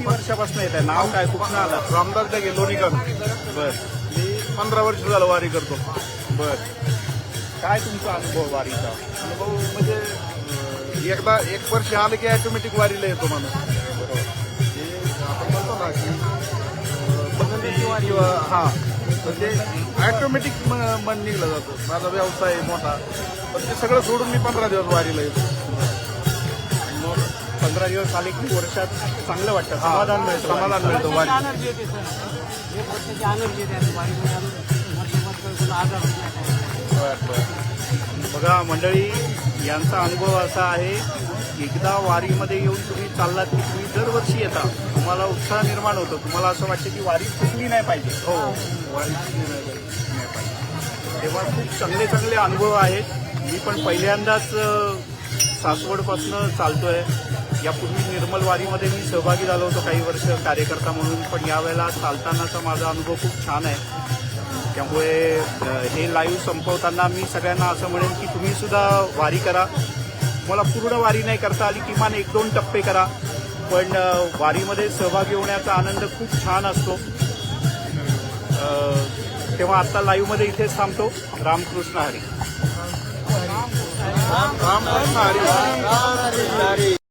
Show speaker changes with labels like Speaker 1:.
Speaker 1: वर्षापासून येत आहे. नाव काय, कुठनं आला?
Speaker 2: रामदास ढगे लोणीकर.
Speaker 1: बर
Speaker 2: मी 15 वर्ष झालं वारी करतो.
Speaker 1: बर. काय तुमचा अनुभव वारीचा?
Speaker 2: अनुभव म्हणजे एकदा 1 वर्ष आलं की ऑटोमॅटिक वारीला येतो माणूस. ते आपण म्हणतो ना की बंदी किंवा हा, तर ते ऑटोमॅटिक मन निघलं जातं. माझा व्यवसाय आहे मोठा, पण ते सगळं सोडून मी 15 दिवस वारीला येतो.
Speaker 1: मग 15 दिवस आले की वर्षात चांगलं वाटतं, समाधान मिळतं.
Speaker 2: समाधान मिळतं वारी.
Speaker 3: एनर्जी येते सर. 1 वर्षाची एनर्जी येते वारीमध्ये आलो. आजार होत नाही.
Speaker 1: बघा मंडळी, यांचा अनुभव असा आहे, एकदा वारीमध्ये येऊन तुम्ही चाललात की तुम्ही दरवर्षी येता, तुम्हाला उत्साह निर्माण होतो, तुम्हाला असं वाटतं की वारी चुकली नाही पाहिजे.
Speaker 2: हो,
Speaker 1: वारी चुकली नाही पाहिजे. तेव्हा खूप चांगले चांगले अनुभव आहेत. मी पण पहिल्यांदाच सासवडपासून चालतोय. यापूर्वी निर्मल वारीमध्ये मी सहभागी झालो होतो काही वर्ष कार्यकर्ता म्हणून, पण यावेळेला चालतानाचा माझा अनुभव खूप छान आहे. त्यामुळे हे लाईव्ह संपवताना मी सगळ्यांना असं म्हणेन की तुम्ही सुद्धा वारी करा. मला पूर्ण वारी नाही करता आली, किमान 1-2 टप्पे करा, पण वारीमध्ये सहभागी होण्याचा आनंद खूप छान असतो. तेव्हा आत्ता लाईव्हमध्ये इथेच थांबतो. रामकृष्ण हरी.
Speaker 2: रामकृष्ण हरी.